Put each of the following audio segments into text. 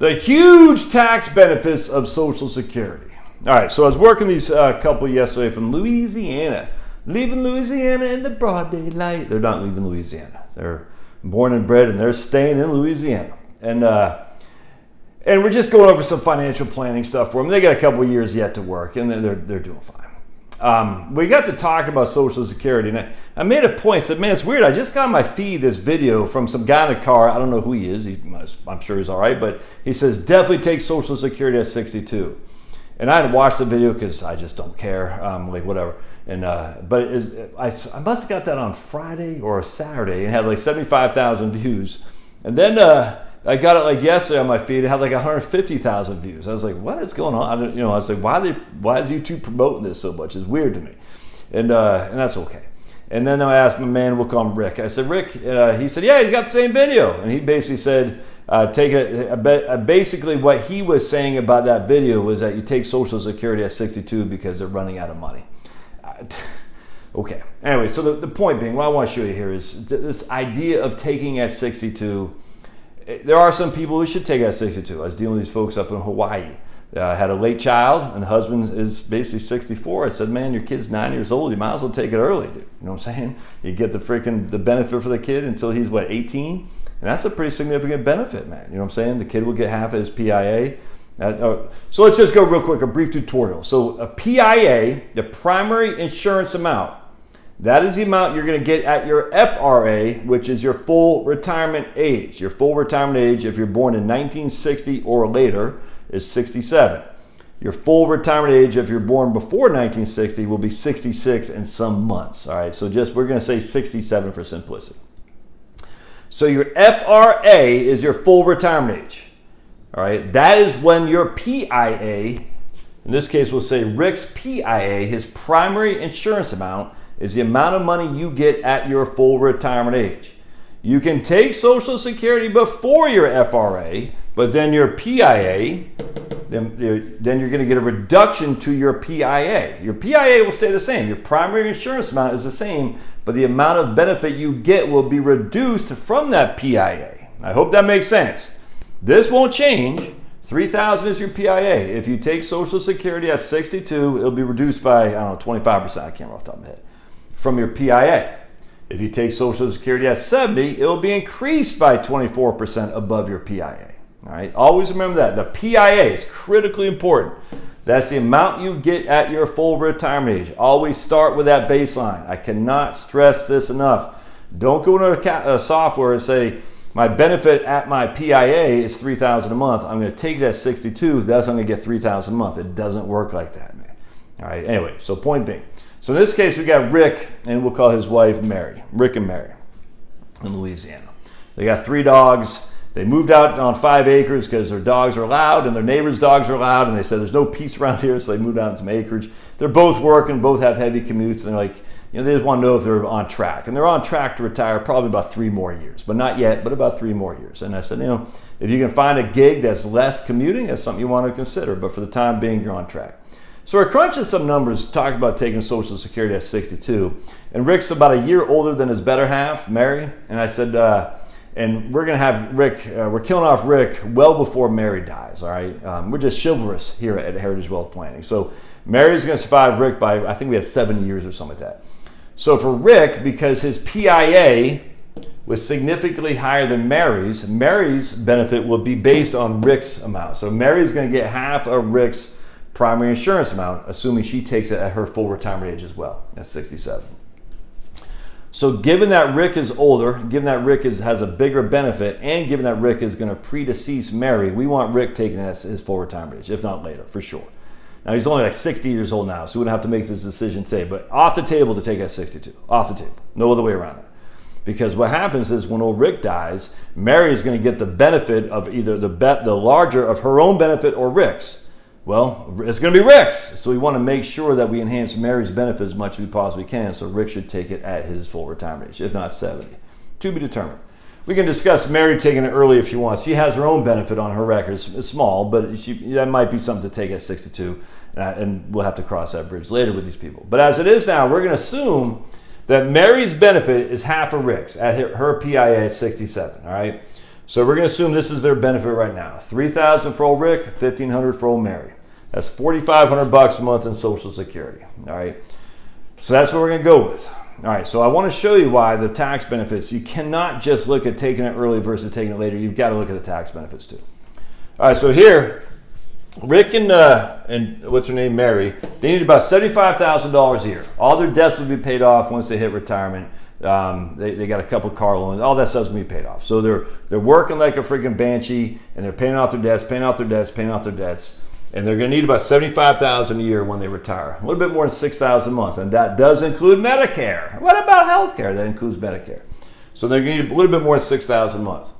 The huge tax benefits of Social Security. All right, so I was working these couple yesterday from Louisiana. Leaving Louisiana in the broad daylight. They're not leaving Louisiana. They're born and bred, and they're staying in Louisiana. And we're just going over some financial planning stuff for them. They got a couple years yet to work, and they're doing fine. We got to talk about Social Security, and I made a point. I said, man, it's weird. I just got on my feed this video from some guy in a car. I don't know who he is. I'm sure he's all right, but he says, definitely take Social Security at 62. And I had watched the video because I just don't care, like whatever. And but I must have got that on Friday or Saturday and had like 75,000 views. And then I got it like yesterday on my feed. It had like 150,000 views. I was like, what is going on? I was like, why is YouTube promoting this so much? It's weird to me. And that's okay. And then I asked my man, we'll call him Rick. I said, Rick, he said, yeah, he's got the same video. And he basically said, basically what he was saying about that video was that you take Social Security at 62 because they're running out of money. Okay. Anyway, so the point being, what I want to show you here is this idea of taking at 62. There are some people who should take it at 62. I was dealing with these folks up in Hawaii. Had a late child, and the husband is basically 64. I said, man, your kid's 9 years old. You might as well take it early, dude. You know what I'm saying? You get the benefit for the kid until he's, 18? And that's a pretty significant benefit, man. You know what I'm saying? The kid will get half of his PIA. So let's just go real quick, a brief tutorial. So a PIA, the primary insurance amount, that is the amount you're going to get at your FRA, which is your full retirement age. Your full retirement age, if you're born in 1960 or later, is 67. Your full retirement age, if you're born before 1960, will be 66 and some months. All right, so we're going to say 67 for simplicity. So your FRA is your full retirement age. All right, that is when your PIA, in this case we'll say Rick's PIA, his primary insurance amount, is the amount of money you get at your full retirement age. You can take Social Security before your FRA, but then your PIA, then you're going to get a reduction to your PIA. Your PIA will stay the same. Your primary insurance amount is the same, but the amount of benefit you get will be reduced from that PIA. I hope that makes sense. This won't change. $3,000 is your PIA. If you take Social Security at 62, it'll be reduced by, 25%. I can't remember off the top of my head. From your PIA. If you take Social Security at 70, it'll be increased by 24% above your PIA. All right. Always remember that. The PIA is critically important. That's the amount you get at your full retirement age. Always start with that baseline. I cannot stress this enough. Don't go into a software and say, my benefit at my PIA is $3,000 a month. I'm going to take it at 62. That's I'm going to get $3,000 a month. It doesn't work like that, man. All right. Anyway, so point being. So in this case, we got Rick, and we'll call his wife Mary. Rick and Mary in Louisiana. They got 3 dogs. They moved out on 5 acres because their dogs are allowed and their neighbors' dogs are allowed. And they said there's no peace around here, so they moved out on some acreage. They're both working, both have heavy commutes, and they're like, they just want to know if they're on track. And they're on track to retire probably about 3 more years, but not yet, but about 3 more years. And I said, if you can find a gig that's less commuting, that's something you want to consider. But for the time being, you're on track. So we're crunching some numbers, talking about taking Social Security at 62. And Rick's about a year older than his better half, Mary. And I said, and we're going to have Rick, we're killing off Rick well before Mary dies, all right? We're just chivalrous here at Heritage Wealth Planning. So Mary's going to survive Rick by, I think we had 7 years or something like that. So for Rick, because his PIA was significantly higher than Mary's benefit will be based on Rick's amount. So Mary's going to get half of Rick's primary insurance amount, assuming she takes it at her full retirement age as well, at 67. So given that Rick is older, given that Rick has a bigger benefit, and given that Rick is going to predecease Mary, we want Rick taking it at his full retirement age, if not later, for sure. Now, he's only like 60 years old now, so we wouldn't have to make this decision today, but off the table to take at 62. Off the table. No other way around it. Because what happens is when old Rick dies, Mary is going to get the benefit of either the larger of her own benefit or Rick's. Well, it's going to be Rick's. So we want to make sure that we enhance Mary's benefit as much as we possibly can. So Rick should take it at his full retirement age, if not 70. To be determined. We can discuss Mary taking it early if she wants. She has her own benefit on her record. It's small, but that might be something to take at 62. And we'll have to cross that bridge later with these people. But as it is now, we're going to assume that Mary's benefit is half of Rick's at her PIA at 67. All right. So we're going to assume this is their benefit right now. $3,000 for old Rick, $1,500 for old Mary. That's $4,500 a month in Social Security. All right. So that's what we're going to go with. All right. So I want to show you why the tax benefits. You cannot just look at taking it early versus taking it later. You've got to look at the tax benefits too. All right. So here, Rick and what's her name, Mary, they need about $75,000 a year. All their debts will be paid off once they hit retirement. They got a couple car loans. All that stuff's gonna be paid off. So they're working like a freaking banshee, and they're paying off their debts, paying off their debts, paying off their debts, and they're gonna need about $75,000 a year when they retire. A little bit more than $6,000 a month, and that does include Medicare. What about healthcare? That includes Medicare. So they're gonna need a little bit more than $6,000 a month.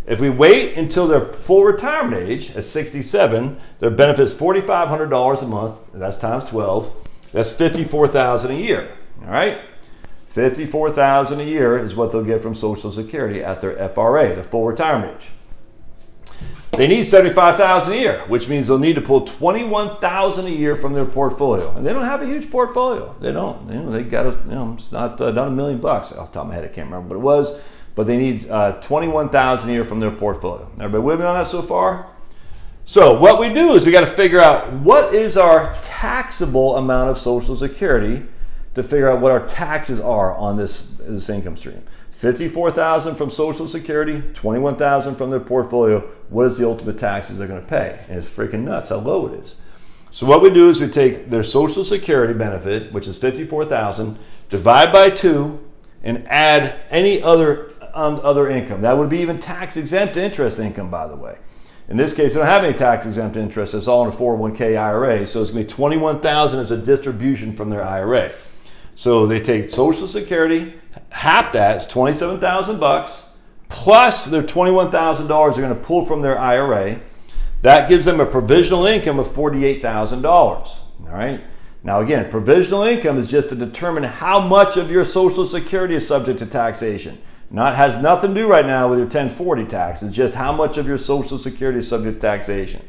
If we wait until their full retirement age at 67, their benefit's $4,500 a month. That's times 12. That's $54,000 a year. All right, $54,000 a year is what they'll get from Social Security at their FRA, the full retirement age. They need $75,000 a year, which means they'll need to pull $21,000 a year from their portfolio, and they don't have a huge portfolio. They don't. They got it's not $1 million off the top of my head. I can't remember what it was. But they need $21,000 a year from their portfolio. Everybody with me on that so far? So what we do is we got to figure out what is our taxable amount of Social Security to figure out what our taxes are on this income stream. $54,000 from Social Security, $21,000 from their portfolio. What is the ultimate taxes they're going to pay? And it's freaking nuts how low it is. So what we do is we take their Social Security benefit, which is $54,000, divide by 2, and add any other income. That would be even tax-exempt interest income, by the way. In this case, they don't have any tax-exempt interest. It's all in a 401k IRA, so it's going to be $21,000 as a distribution from their IRA. So they take Social Security, half that is $27,000, plus their $21,000 they're going to pull from their IRA. That gives them a provisional income of $48,000. All right. Now again, provisional income is just to determine how much of your Social Security is subject to taxation. Has nothing to do right now with your 1040 tax. It's just how much of your Social Security is subject to taxation.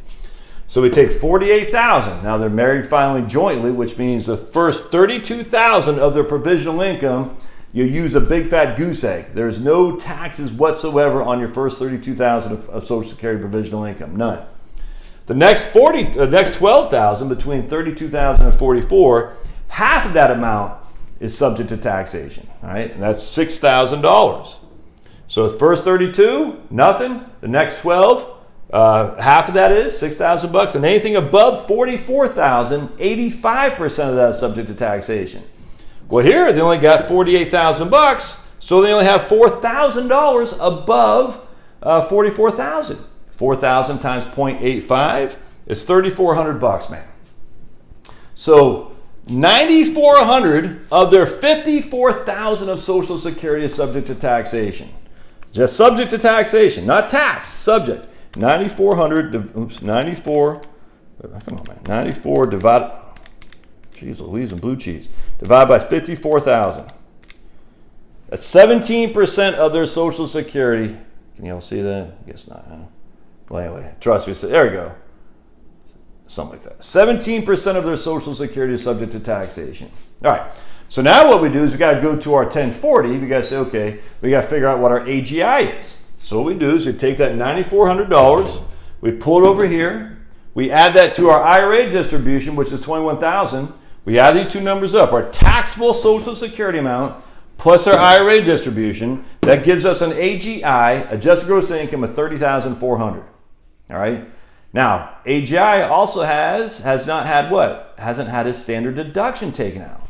So we take $48,000. Now they're married filing jointly, which means the first $32,000 of their provisional income, you use a big fat goose egg. There's no taxes whatsoever on your first $32,000 of Social Security provisional income, none. The next $12,000 between $32,000 and $44,000, half of that amount is subject to taxation, all right? And that's $6,000. So the first 32, nothing. The next 12, half of that is $6,000, and anything above $44,000, 85% of that is subject to taxation. Well, here they only got $48,000, so they only have $4,000 above $44,000. 4,000 times 0.85 is $3,400, man. So $9,400 of their $54,000 of Social Security is subject to taxation. Just subject to taxation, not tax, subject. 94 divided, geez Louise and blue cheese, divided by 54,000. That's 17% of their Social Security. Can you all see that? I guess not, huh? Well, anyway, trust me, so there we go. Something like that. 17% of their Social Security is subject to taxation. All right. So now what we do is we got to go to our 1040. We got to say, okay, we got to figure out what our AGI is. So what we do is we take that $9,400, we pull it over here, we add that to our IRA distribution, which is $21,000. We add these two numbers up, our taxable Social Security amount plus our IRA distribution. That gives us an AGI, adjusted gross income, of $30,400. All right. Now, AGI also hasn't had his standard deduction taken out.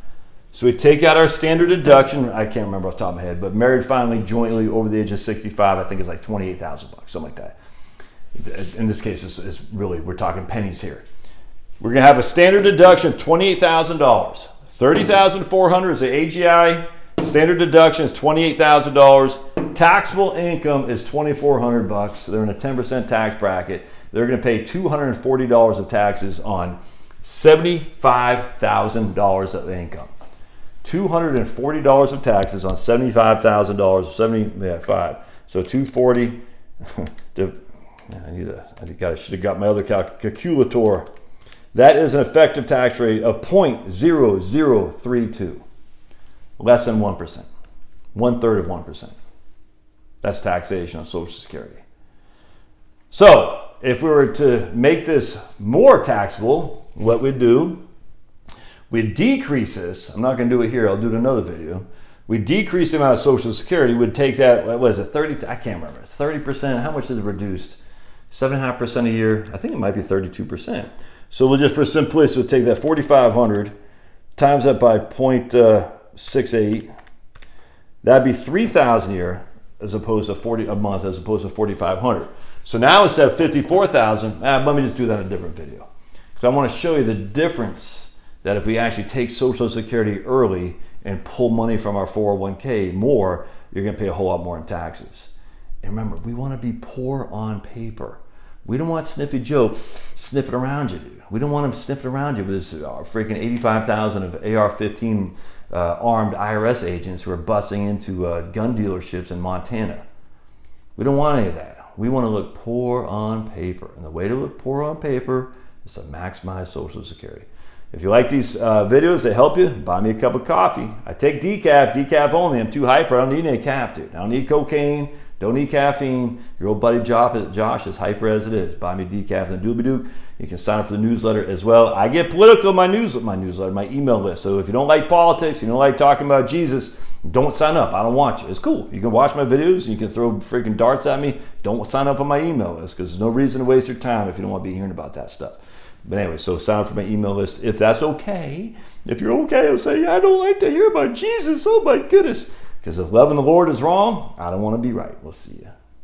So we take out our standard deduction. I can't remember off the top of my head, but married finally jointly over the age of 65, I think it's like $28,000, something like that. In this case, it's really, we're talking pennies here. We're going to have a standard deduction of $28,000. $30,400 is the AGI. Standard deduction is $28,000. Taxable income is $2,400. They're in a 10% tax bracket. They're going to pay $240 of taxes on $75,000 of income. $240 of taxes on $75,000, 75. So $240. I should have got my other calculator. That is an effective tax rate of 0.0032, less than 1%, 1/3 of 1%. That's taxation on Social Security. So if we were to make this more taxable, what we'd do, we'd decrease this. I'm not going to do it here. I'll do it in another video. We decrease the amount of Social Security. We'd take that, what is it, 30? I can't remember. It's 30%. How much is it reduced? 7.5% a year. I think it might be 32%. So we'll just, for simplicity, we'll take that 4,500, times that by 0.68. That'd be 3,000 a year as opposed to 40 a month, as opposed to 4,500. So now instead of 54,000, let me just do that in a different video. So I want to show you the difference that if we actually take Social Security early and pull money from our 401k more, you're going to pay a whole lot more in taxes. And remember, we want to be poor on paper. We don't want Sniffy Joe sniffing around you, dude. We don't want him sniffing around you with this freaking 85,000 of AR-15 armed IRS agents who are busting into gun dealerships in Montana. We don't want any of that. We want to look poor on paper. And the way to look poor on paper is to maximize Social Security. If you like these videos that help you, buy me a cup of coffee. I take decaf only. I'm too hyper. I don't need any caf, dude. I don't need cocaine. Don't need caffeine. Your old buddy Josh is hyper as it is. Buy me decaf and doobie-doo. You can sign up for the newsletter as well. I get political in my newsletter, my email list. So if you don't like politics, you don't like talking about Jesus, don't sign up. I don't want you. It's cool. You can watch my videos and you can throw freaking darts at me. Don't sign up on my email list because there's no reason to waste your time if you don't want to be hearing about that stuff. But anyway, so sign up for my email list if that's okay. If you're okay, I'll say, I don't like to hear about Jesus. Oh my goodness. Because if loving the Lord is wrong, I don't want to be right. We'll see you.